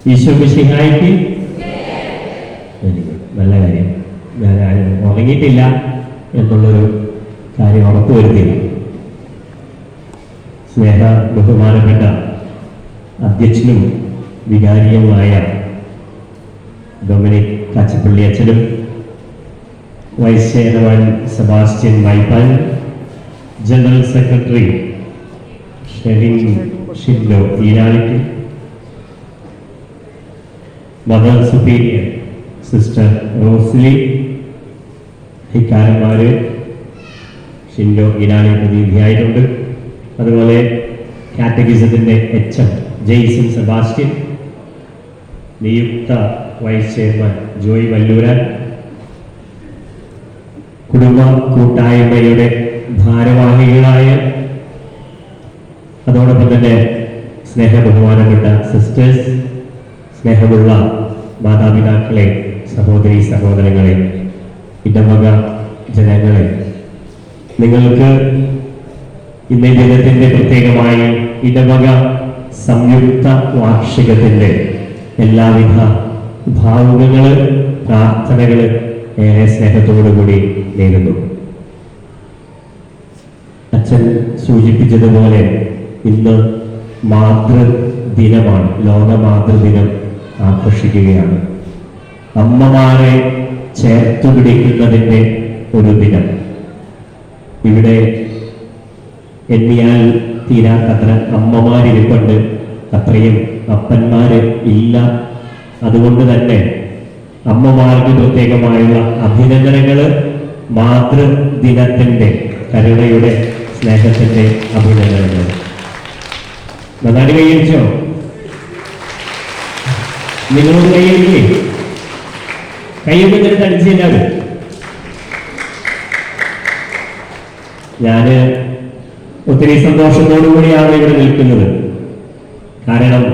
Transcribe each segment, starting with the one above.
ഈശോമിശിഹായിക്ക് നല്ല കാര്യം. ഞാൻ ഉറങ്ങിയിട്ടില്ല എന്നുള്ളൊരു കാര്യം ഉറപ്പുവരുത്തിയില്ല. സ്നേഹ ബഹുമാനപ്പെട്ട അധ്യക്ഷനും വികാരിയുമായ ഡൊമിനിക് കാച്ചിപ്പള്ളി അച്ഛനും vice chairman Sebastian Vaippan, general secretary Sherin Shindo ഈരാളിക്ക്, മദർ സുപ്പീരിയർ സിസ്റ്റർ റോസ്ലി, ഹിക്കാരന്മാര് ഷിൻഡോ ഈരാളി പ്രതിനിധിയായിട്ടുണ്ട്. അതുപോലെ കാറ്റഗിസത്തിന്റെ എച്ച്.എം. ജെയ്സൺ സെബാസ്റ്റ്യൻ, നിയുക്ത വൈസ് ചെയർമാൻ ജോയ് വല്ലൂരാൻ, കുടുംബ കൂട്ടായ്മയുടെ ഭാരവാഹികളായ അതോടൊപ്പം തന്നെ സ്നേഹബഹുമാനപ്പെട്ട സിസ്റ്റേഴ്സ്, സ്നേഹമുള്ള മാതാപിതാക്കളെ, സഹോദരി സഹോദരങ്ങളെ, ഇടവക ജനങ്ങളെ, നിങ്ങൾക്ക് ഇന്നേ ദിനത്തിന്റെ പ്രത്യേകമായി ഇടവക സംയുക്ത വാർഷികത്തിന്റെ എല്ലാവിധ ഭാവുകങ്ങള്, പ്രാർത്ഥനകള് ഏറെ സ്നേഹത്തോടുകൂടി നേരുന്നു. അച്ഛൻ സൂചിപ്പിച്ചതുപോലെ ഇന്ന് മാതൃദിനമാണ്, ലോക മാതൃദിനം ആഘോഷിക്കുകയാണ്. അമ്മമാരെ ചേർത്തു പിടിക്കുന്നതിൻ്റെ ഒരു ദിനം. ഇവിടെ എണ്ണിയാൽ തീരാത്തത്ര അമ്മമാരിരിപ്പുണ്ട്, അത്രയും അപ്പന്മാര് ഇല്ല. അതുകൊണ്ട് തന്നെ അമ്മമാർക്ക് പ്രത്യേകമായുള്ള അഭിനന്ദനങ്ങൾ. മാതൃദിനത്തിന്റെ കരുണയുടെ സ്നേഹത്തിന്റെ അഭിനന്ദനങ്ങൾ. നന്നായി കൈയടിച്ചോ? നിങ്ങളോട് കൈയടിക്കേ? കൈയൊക്കെ അടിച്ചില്ലാതെ ഞാന് ഒത്തിരി സന്തോഷത്തോടു കൂടിയാണ് ഇവിടെ നിൽക്കുന്നത്. കാരണം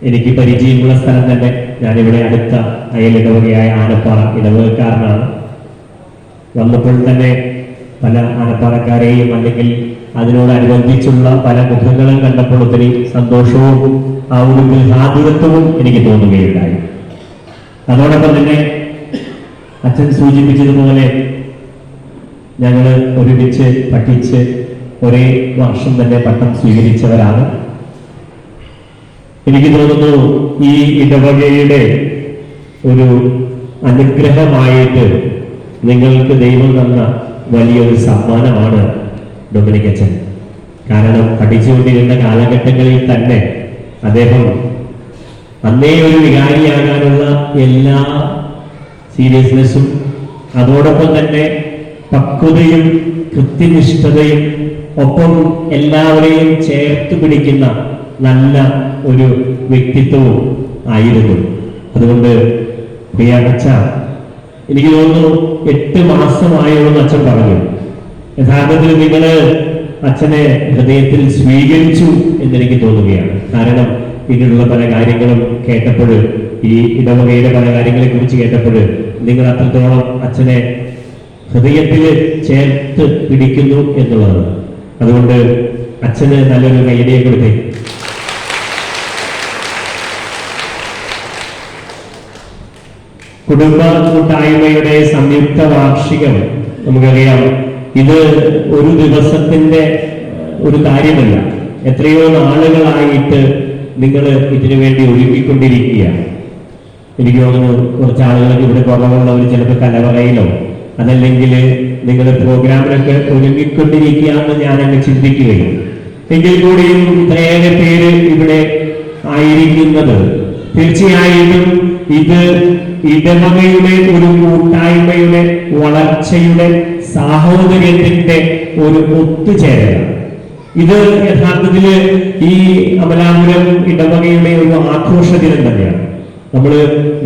എനിക്ക് പരിചയമുള്ള സ്ഥലം തന്നെ. ഞാനിവിടെ അടുത്ത അയലിടവകയായ ആനപ്പാറ ഇടവകക്കാരനാണ്. വന്നപ്പോൾ തന്നെ പല ആനപ്പാറക്കാരെയും അല്ലെങ്കിൽ അതിനോടനുബന്ധിച്ചുള്ള പല മുഖങ്ങളും കണ്ടപ്പോൾ ഒത്തിരി സന്തോഷവും ആ ഒരു ഗൃഹാതുരത്വവും എനിക്ക് തോന്നുകയുണ്ടായി. അതോടൊപ്പം തന്നെ അച്ഛൻ സൂചിപ്പിച്ചതുപോലെ ഞങ്ങൾ ഒരുമിച്ച് പഠിച്ച് ഒരേ വർഷം തന്നെ പട്ടം സ്വീകരിച്ചവരാണ്. എനിക്ക് തോന്നുന്നു ഈ ഇടവകയുടെ ഒരു അനുഗ്രഹമായിട്ട് നിങ്ങൾക്ക് ദൈവം തന്ന വലിയൊരു സമ്മാനമാണ് ഡൊമിനിക് അച്ഛൻ. കാരണം പഠിച്ചുകൊണ്ടിരുന്ന കാലഘട്ടങ്ങളിൽ തന്നെ അദ്ദേഹം അന്നേ ഒരു വികാരിയാകാനുള്ള എല്ലാ സീരിയസ്നെസ്സും അതോടൊപ്പം തന്നെ പക്വതയും കൃത്യനിഷ്ഠതയും ഒപ്പം എല്ലാവരെയും ചേർത്ത് പിടിക്കുന്ന നല്ല ഒരു വ്യക്തിത്വവും ആയിരുന്നു. അതുകൊണ്ട് പ്രിയ അച്ഛ, എനിക്ക് തോന്നുന്നു 8 മാസമായോന്ന് അച്ഛൻ പറഞ്ഞു. യഥാർത്ഥത്തിൽ നിങ്ങള് അച്ഛനെ ഹൃദയത്തിൽ സ്വീകരിച്ചു എന്നെനിക്ക് തോന്നുകയാണ്. കാരണം പിന്നീടുള്ള പല കാര്യങ്ങളും കേട്ടപ്പോൾ, ഈ ഇടവകയുടെ പല കാര്യങ്ങളെ കുറിച്ച് കേട്ടപ്പോൾ നിങ്ങൾ അത്രത്തോളം അച്ഛനെ ഹൃദയത്തിൽ ചേർത്ത് പിടിക്കുന്നു എന്നുള്ളതാണ്. അതുകൊണ്ട് അച്ഛന് നല്ലൊരു കൈയടിയെ കൊടുത്തേ. കുടുംബ കൂട്ടായ്മയുടെ സംയുക്ത വാർഷികം നമുക്കറിയാം ഇത് ഒരു ദിവസത്തിന്റെ ഒരു കാര്യമല്ല. എത്രയോ നാളുകളായിട്ട് നിങ്ങൾ ഇതിനു വേണ്ടി ഒരുക്കിക്കൊണ്ടിരിക്കുകയാണ്. എനിക്ക് തോന്നുന്നു കുറച്ച് ആളുകൾക്ക് ഇവിടെ കുറവുള്ളവർ ചിലപ്പോൾ കലവറയിലോ അതല്ലെങ്കിൽ നിങ്ങൾ പ്രോഗ്രാമിലൊക്കെ ഒരുങ്ങിക്കൊണ്ടിരിക്കുകയെന്ന് ഞാനങ്ങ് ചിന്തിക്കുകയും, എങ്കിൽ കൂടിയും ഇത്രയേറെ പേര് ഇവിടെ ആയിരിക്കുന്നത് തീർച്ചയായിട്ടും ഇത് ഇടവകയുടെ ഒരു കൂട്ടായ്മയുടെ വളർച്ചയുടെ സാഹോദര്യത്തിന്റെ ഒരു ഒത്തുചേരലാണ്. ഇത് യഥാർത്ഥത്തില് ഈ അമലാപുരം ഇടവകയുടെ ഒരു ആഘോഷ ദിനം തന്നെയാണ്. നമ്മൾ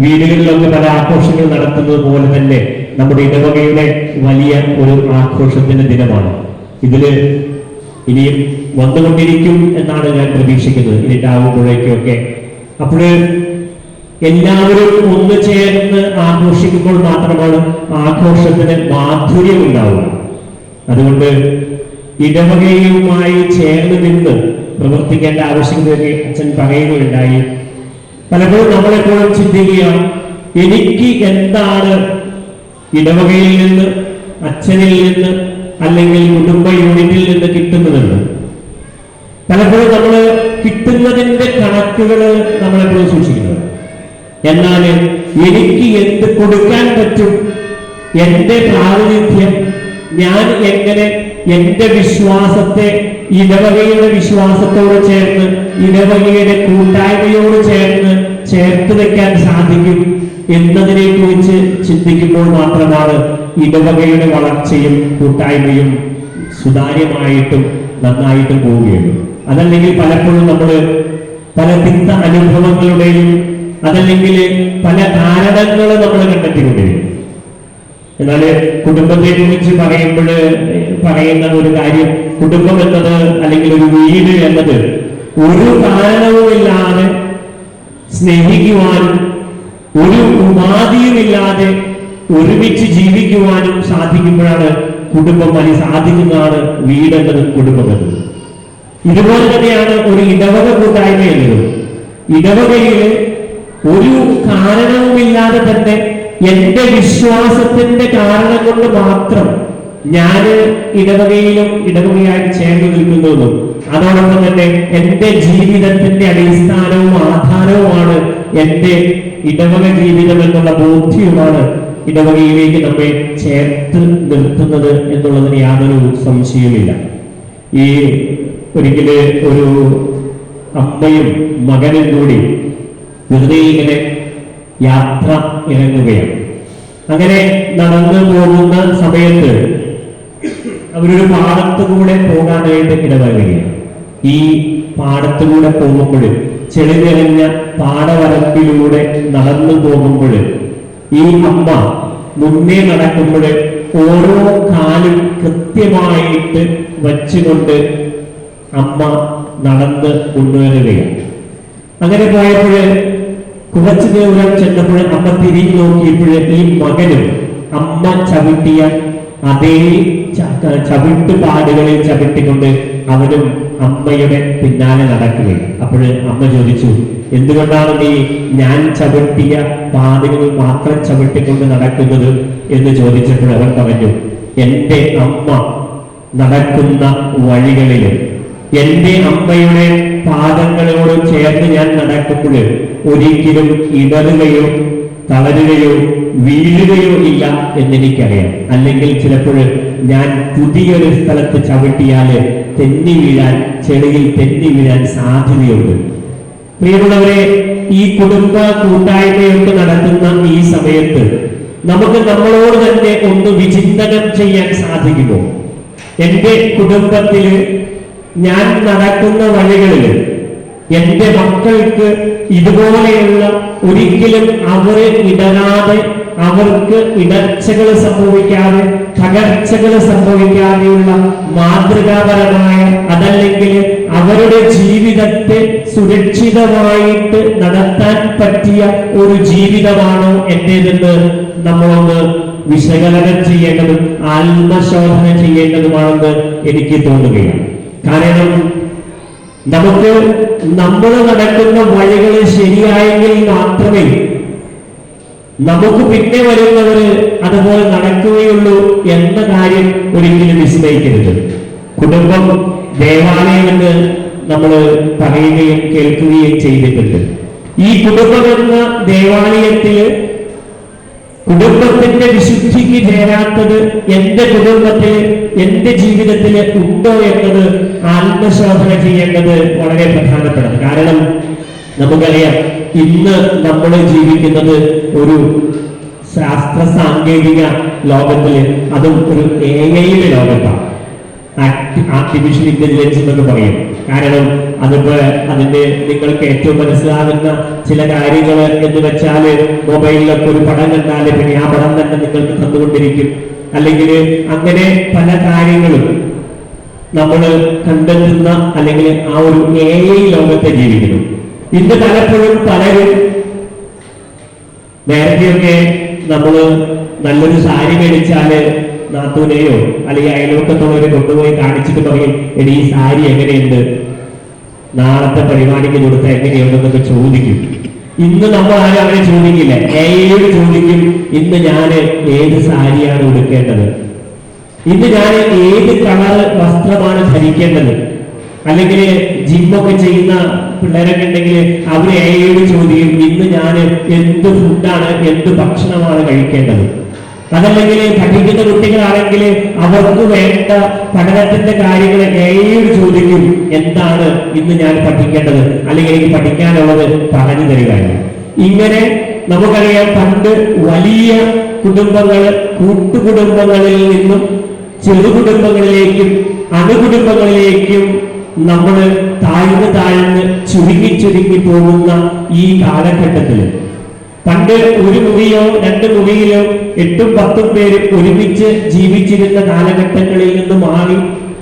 വീടുകളിലൊക്കെ പല ആഘോഷങ്ങൾ നടത്തുന്നത് പോലെ തന്നെ നമ്മുടെ ഇടവകയുടെ വലിയ ഒരു ആഘോഷത്തിന്റെ ദിനമാണ്. ഇതില് ഇനിയും വന്നുകൊണ്ടിരിക്കും എന്നാണ് ഞാൻ പ്രതീക്ഷിക്കുന്നത്, ഇരുട്ടാവുമ്പോഴേക്കൊക്കെ. അപ്പോൾ എല്ലാവരും ഒന്ന് ചേർന്ന് ആഘോഷിക്കുമ്പോൾ മാത്രമാണ് ആഘോഷത്തിന് മാധുര്യം ഉണ്ടാവുക. അതുകൊണ്ട് ഇടവകയുമായി ചേർന്ന് നിന്ന് പ്രവർത്തിക്കേണ്ട ആവശ്യകതയൊക്കെ അച്ഛൻ പറയുകയുണ്ടായി. പലപ്പോഴും നമ്മളെപ്പോഴും ചിന്തിക്കുകയാണ്, എനിക്ക് എന്താണ് ഇടവകയിൽ നിന്ന്, അച്ഛനിൽ നിന്ന്, അല്ലെങ്കിൽ കുടുംബ യൂണിറ്റിൽ നിന്ന് കിട്ടുന്നതെന്ന്. പലപ്പോഴും നമ്മൾ കിട്ടുന്നതിന്റെ കണക്കുകൾ നമ്മളെപ്പോഴും സൂക്ഷിക്കുന്നത്. എന്നാൽ എനിക്ക് എന്ത് കൊടുക്കാൻ പറ്റും, എന്റെ പ്രാതിനിധ്യം, ഞാൻ എങ്ങനെ എന്റെ വിശ്വാസത്തെ ഇടവകയുടെ വിശ്വാസത്തോട് ചേർന്ന്, ഇടവകയുടെ കൂട്ടായ്മയോട് ചേർത്ത് വെക്കാൻ സാധിക്കും എന്നതിനെ കുറിച്ച് ചിന്തിക്കുമ്പോൾ മാത്രമാണ് ഇടവകയുടെ വളർച്ചയും കൂട്ടായ്മയും സുതാര്യമായിട്ടും നന്നായിട്ടും പോവുകയുള്ളൂ. അതല്ലെങ്കിൽ പലപ്പോഴും നമ്മൾ പല തിക്ത അനുഭവങ്ങളുടെയും അതല്ലെങ്കിൽ പല കാരണങ്ങൾ നമ്മൾ കണ്ടെത്തിക്കൊണ്ടിരിക്കും. എന്നാൽ കുടുംബത്തെ കുറിച്ച് പറയുന്ന ഒരു കാര്യം, കുടുംബം എന്നത് അല്ലെങ്കിൽ ഒരു വീട് എന്നത് ഒരു കാരണവുമില്ലാതെ സ്നേഹിക്കുവാനും ഒരു ഉപാധിയുമില്ലാതെ ഒരുമിച്ച് ജീവിക്കുവാനും സാധിക്കുമ്പോഴാണ് കുടുംബം സാധിക്കുന്നതാണ് വീടെന്നത്, കുടുംബം എന്നത്. ഇതുപോലെ തന്നെയാണ് ഒരു ഇടവക കൂട്ടായ്മ എന്നതും. ഇടവകയില് ഒരു കാരണവുമില്ലാതെ തന്നെ എന്റെ വിശ്വാസത്തിന്റെ കാരണം കൊണ്ട് മാത്രം ഞാൻ ഇടവകയിലും ഇടവകയായി ചേർന്ന് നിൽക്കുന്നതും, അതോടൊപ്പം തന്നെ എന്റെ ജീവിതത്തിന്റെ അടിസ്ഥാനവും ആധാരവുമാണ് എന്റെ ഇടവക ജീവിതം എന്നുള്ള ബോധ്യവുമാണ് ഇടവകയിലേക്ക് നമ്മെ ചേർത്ത് നിർത്തുന്നത് എന്നുള്ളതിന് യാതൊരു സംശയവുമില്ല. ഈ ഒരിക്കല് ഒരു അമ്മയും മകനും കൂടി വെറുതെ ഇങ്ങനെ യാത്ര ഇറങ്ങുകയാണ്. അങ്ങനെ നടന്നു പോകുന്ന സമയത്ത് അവരൊരു പാടത്തുകൂടെ പോകാനായിട്ട് ഇടവരുകയാണ്. ഈ പാടത്തുകൂടെ പോകുമ്പോൾ, ചെളി നിറഞ്ഞ പാടവരപ്പിലൂടെ നടന്നു പോകുമ്പോൾ ഈ അമ്മ മുന്നേ നടക്കുമ്പോൾ ഓരോ കാലും കൃത്യമായിട്ട് വച്ചുകൊണ്ട് അമ്മ നടന്ന് കൊണ്ടുവരികയാണ്. അങ്ങനെ പോയപ്പോൾ കുറച്ചു ദൂരം ചെന്നപ്പോൾ അമ്മ തിരിഞ്ഞു നോക്കിയപ്പോൾ ഈ മകനും അമ്മ ചവിട്ടിയ അതേ ചവിട്ടുപാടുകളിൽ ചവിട്ടിക്കൊണ്ട് അവനും അമ്മയുടെ പിന്നാലെ നടക്കുകയാണ്. അപ്പോൾ അമ്മ ചോദിച്ചു, എന്തുകൊണ്ടാണ് നീ ഞാൻ ചവിട്ടിയ പാതകൾ മാത്രം ചവിട്ടിക്കൊണ്ട് നടക്കുന്നത് എന്ന് ചോദിച്ചപ്പോൾ അവൻ പറഞ്ഞു, എന്റെ അമ്മ നടക്കുന്ന വഴികളിൽ എന്റെ അമ്മയുടെ പാദങ്ങളോട് ചേർന്ന് ഞാൻ നടക്കുമ്പോൾ ഒരിക്കലും ഇടറുകയോ തളരുകയോ വീഴുകയോ ഇല്ല എന്നെനിക്കറിയാം. അല്ലെങ്കിൽ ചിലപ്പോൾ ഞാൻ പുതിയൊരു സ്ഥലത്ത് ചവിട്ടിയാല് തെന്നി വീഴാൻ, ചെളിയിൽ തെന്നി വീഴാൻ സാധ്യതയുണ്ട്. പ്രിയമുള്ളവരെ, ഈ കുടുംബ കൂട്ടായ്മയൊക്കെ നടത്തുന്ന ഈ സമയത്ത് നമുക്ക് നമ്മളോട് തന്നെ ഒന്ന് വിചിന്തനം ചെയ്യാൻ സാധിക്കുമോ? എന്റെ കുടുംബത്തില് ഞാൻ നടക്കുന്ന വഴികളിൽ എന്റെ മക്കൾക്ക് ഇതുപോലെയുള്ള ഒരിക്കലും അവരെ ഇടരാതെ, അവർക്ക് ഇടർച്ചകൾ സംഭവിക്കാതെ, തകർച്ചകൾ സംഭവിക്കാതെയുള്ള മാതൃകാപരമായ, അതല്ലെങ്കിൽ അവരുടെ ജീവിതത്തെ സുരക്ഷിതമായിട്ട് നടത്താൻ പറ്റിയ ഒരു ജീവിതമാണോ എന്റേതെന്ന് നമ്മളൊന്ന് വിശകലനം ചെയ്യേണ്ടതും ആത്മശോധന ചെയ്യേണ്ടതുമാണെന്ന് എനിക്ക് തോന്നുകയാണ്. കാരണം നമുക്ക് നമ്മൾ നടക്കുന്ന വഴികൾ ശരിയായെങ്കിൽ മാത്രമേ നമുക്ക് പിന്നെ വരുന്നവര് അതുപോലെ നടക്കുകയുള്ളൂ എന്ന കാര്യം ഒരിക്കലും വിസ്മയിക്കരുത്. കുടുംബം ദേവാലയം എന്ന് നമ്മൾ പറയുകയും കേൾക്കുകയും ചെയ്തിട്ടുണ്ട്. ഈ കുടുംബം എന്ന ദേവാലയത്തില് കുടുംബത്തിന്റെ വിശുദ്ധിക്ക് ചേരാത്തത് എന്റെ കുടുംബത്തിൽ എന്റെ ജീവിതത്തിൽ ഉണ്ടോ എന്നത് ആത്മശോധന ചെയ്യേണ്ടത് വളരെ പ്രധാനപ്പെട്ടത്. കാരണം നമുക്കറിയാം, ഇന്ന് നമ്മൾ ജീവിക്കുന്നത് ഒരു ശാസ്ത്ര സാങ്കേതിക ലോകത്തില്, അതും ഒരു AI ലോകത്താണ്. ആർട്ടിഫിഷ്യൽ ഇന്റലിജൻസ് എന്നൊക്കെ പറയും. കാരണം അതിപ്പോ അതിന്റെ നിങ്ങൾക്ക് ഏറ്റവും മനസ്സിലാകുന്ന ചില കാര്യങ്ങൾ എന്ന് വെച്ചാല് മൊബൈലിലൊക്കെ ഒരു പടം കണ്ടാല് പിന്നെ ആ പടം തന്നെ നിങ്ങൾക്ക് തന്നുകൊണ്ടിരിക്കും. അല്ലെങ്കിൽ അങ്ങനെ പല കാര്യങ്ങളും നമ്മൾ കണ്ടെത്തുന്ന അല്ലെങ്കിൽ ആ ഒരു AI ലോകത്തെ ജീവിക്കുന്നു. ഇന്ന് പലപ്പോഴും പലരും നേരത്തെയൊക്കെ നമ്മള് നല്ലൊരു സാരി മേടിച്ചാല് നാത്തൂനെയോ അല്ലെങ്കിൽ അയൽവക്കത്തുള്ളവരെ കൊണ്ടുപോയി കാണിച്ചിട്ട് പറയും, എടി ഈ സാരി എങ്ങനെയുണ്ട്, നാളത്തെ പരിപാടിക്ക് കൊടുത്ത എങ്ങനെയുണ്ടെന്നൊക്കെ ചോദിക്കും. ഇന്ന് നമ്മൾ ആരും അങ്ങനെ ചോദിക്കില്ല, AI ചോദിക്കും, ഇന്ന് ഞാൻ ഏത് സാരിയാണ് ഉടുക്കേണ്ടത്, ഇന്ന് ഞാൻ ഏത് കളർ വസ്ത്രമാണ് ധരിക്കേണ്ടത്. അല്ലെങ്കിൽ ജിമ്മൊക്കെ ചെയ്യുന്ന പിള്ളേരൊക്കെ ഉണ്ടെങ്കിൽ അവര് AI ചോദിക്കും, ഇന്ന് ഞാൻ എന്ത് ഫുഡാണ് എന്ത് ഭക്ഷണമാണ് കഴിക്കേണ്ടത്. അതല്ലെങ്കിൽ പഠിക്കുന്ന കുട്ടികളാണെങ്കിൽ അവർക്ക് വേണ്ട പഠനത്തിന്റെ കാര്യങ്ങൾ AI ചോദിക്കും, എന്താണ് ഇന്ന് ഞാൻ പഠിക്കേണ്ടത്, അല്ലെങ്കിൽ എനിക്ക് പഠിക്കാനുള്ളത് പറഞ്ഞു തരികയാണ്. ഇങ്ങനെ നമുക്കറിയാം, പണ്ട് വലിയ കുടുംബങ്ങൾ കൂട്ടുകുടുംബങ്ങളിൽ നിന്നും ചെറുകുടുംബങ്ങളിലേക്കും അണുകുടുംബങ്ങളിലേക്കും നമ്മൾ താഴ്ന്ന് ചുരുങ്ങി പോകുന്ന ഈ കാലഘട്ടത്തിൽ പണ്ട് ഒരു മുറിയോ 2 മുറിയിലോ 8ഉം 10ഉം പേര് ഒരുമിച്ച് ജീവിച്ചിരുന്ന കാലഘട്ടങ്ങളിൽ നിന്ന് മാറി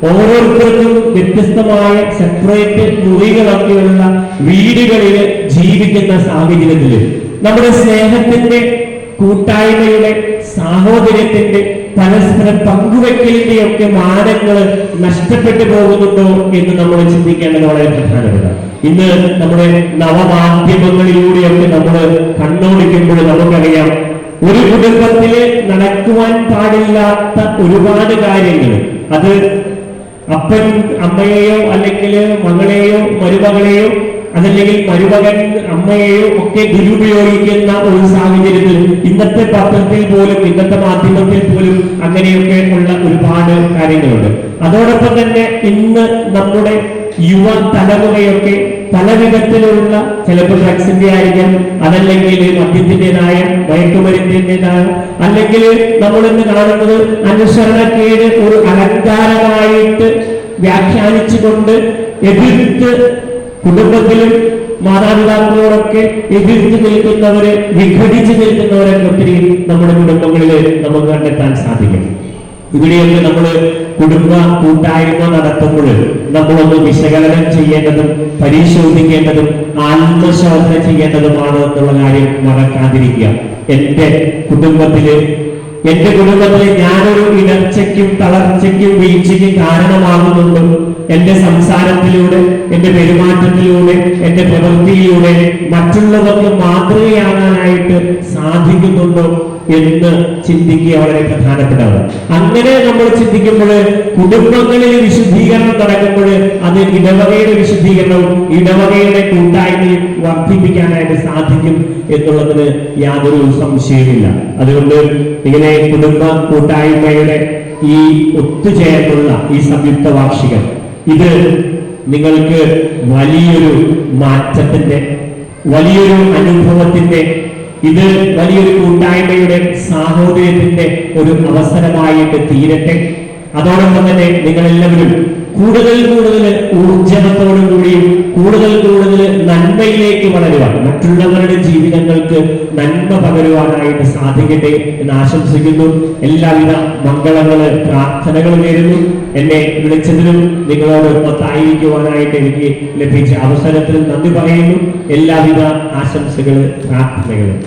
ഓരോരുത്തർക്കും വ്യത്യസ്തമായ സെപ്പറേറ്റ് മുറികളൊക്കെയുള്ള വീടുകളിൽ ജീവിക്കുന്ന സാഹചര്യത്തിൽ നമ്മുടെ സ്നേഹത്തിന്റെ, കൂട്ടായ്മയുടെ, സാഹോദര്യത്തിന്റെ, പരസ്പരം പങ്കുവെക്കലിന്റെ ഒക്കെ മാനങ്ങൾ നഷ്ടപ്പെട്ടു പോകുന്നുണ്ടോ എന്ന് നമ്മൾ ചിന്തിക്കേണ്ടത് വളരെ പ്രധാനപ്പെട്ട. ഇന്ന് നമ്മുടെ നവമാധ്യമങ്ങളിലൂടെയൊക്കെ നമ്മൾ കണ്ണോടിക്കുമ്പോൾ നമുക്കറിയാം, ഒരു കുടുംബത്തില് നടക്കുവാൻ പാടില്ലാത്ത ഒരുപാട് കാര്യങ്ങൾ, അത് അപ്പൻ അമ്മയെയോ അല്ലെങ്കിൽ മകളെയോ മരുമകളെയോ അതല്ലെങ്കിൽ മരുമകൻ അമ്മയെയോ ഒക്കെ ദുരുപയോഗിക്കുന്ന ഒരു സാഹചര്യത്തിൽ ഇന്നത്തെ പത്രത്തിൽ പോലും ഇന്നത്തെ മാധ്യമത്തിൽ പോലും അങ്ങനെയൊക്കെ ഉള്ള ഒരുപാട് കാര്യങ്ങളുണ്ട്. അതോടൊപ്പം തന്നെ ഇന്ന് നമ്മുടെ യുവ തലമുറയൊക്കെ പല വിധത്തിലുള്ള, ചിലപ്പോൾ ഡ്രഗ്സിന്റെ ആയിരിക്കാം, അതല്ലെങ്കിൽ മദ്യത്തിൻ്റെതായ, മയക്കുമരുന്നിൻ്റെതായ, അല്ലെങ്കിൽ നമ്മളിന്ന് കാണുന്നത് അനുസരണക്കേട് ഒരു അലങ്കാരമായിട്ട് വ്യാഖ്യാനിച്ചുകൊണ്ട് എതിർത്ത് കുടുംബത്തിലും മാതാപിതാക്കളോടൊക്കെ എതിർത്ത് നിൽക്കുന്നവരെ, വിഘടിച്ച് നിൽക്കുന്നവരൊക്കെ ഒത്തിരി നമ്മുടെ കുടുംബങ്ങളിൽ നമുക്ക് കണ്ടെത്താൻ സാധിക്കും. ഇവിടെയൊക്കെ നമ്മൾ കുടുംബ കൂട്ടായ്മ നടത്തുമ്പോൾ നമ്മളൊന്ന് വിശകലനം ചെയ്യേണ്ടതും പരിശോധിക്കേണ്ടതും ആത്മശോധന ചെയ്യേണ്ടതുമാണ് എന്നുള്ള കാര്യം മറക്കാതിരിക്കുക. എന്റെ കുടുംബത്തില് ഞാനൊരു ഇടർച്ചയ്ക്കും തളർച്ചയ്ക്കും വീഴ്ചയ്ക്കും കാരണമാകുന്നുണ്ട്. എന്റെ സംസാരത്തിലൂടെ, എന്റെ പെരുമാറ്റത്തിലൂടെ, എന്റെ പ്രവൃത്തിയിലൂടെ മറ്റുള്ളവർക്ക് മാതൃകയാകാനായിട്ട് സാധിക്കുന്നുണ്ടോ എന്ന് ചിന്തിക്കുക വളരെ പ്രധാനപ്പെട്ടതാണ്. അങ്ങനെ നമ്മൾ ചിന്തിക്കുമ്പോൾ കുടുംബങ്ങളിൽ വിശുദ്ധീകരണം നടക്കുമ്പോൾ അത് ഇടവകയുടെ വിശുദ്ധീകരണവും ഇടവകയുടെ കൂട്ടായ്മയും വർദ്ധിപ്പിക്കാനായിട്ട് സാധിക്കും എന്നുള്ളതിന് യാതൊരു സംശയമില്ല. അതുകൊണ്ട് ഇങ്ങനെ കുടുംബ കൂട്ടായ്മയുടെ ഈ ഒത്തുചേർന്നുള്ള ഈ സംയുക്ത വാർഷികം, ഇത് നിങ്ങൾക്ക് വലിയൊരു മാറ്റത്തിന്റെ, വലിയൊരു അനുഭവത്തിന്റെ, ഇത് വലിയൊരു കൂട്ടായ്മയുടെ, സാഹോദര്യത്തിന്റെ ഒരു അവസരമായിട്ട് തീരട്ടെ. അതോടൊപ്പം തന്നെ നിങ്ങളെല്ലാവരും കൂടുതൽ ഊർജത്തോടും കൂടിയും കൂടുതൽ നന്മയിലേക്ക് വളരുവാൻ, മറ്റുള്ളവരുടെ ജീവിതങ്ങൾക്ക് നന്മ പകരുവാനായിട്ട് സാധിക്കട്ടെ എന്ന് ആശംസിക്കുന്നു. എല്ലാവിധ മംഗളങ്ങള്, പ്രാർത്ഥനകൾ നേരുന്നു. എന്നെ വിളിച്ചതിനും നിങ്ങളോട് ഒത്തായിരിക്കുവാനായിട്ട് എനിക്ക് ലഭിച്ച അവസരത്തിൽ നന്ദി പറയുന്നു. എല്ലാവിധ ആശംസകളും പ്രാർത്ഥനകളും.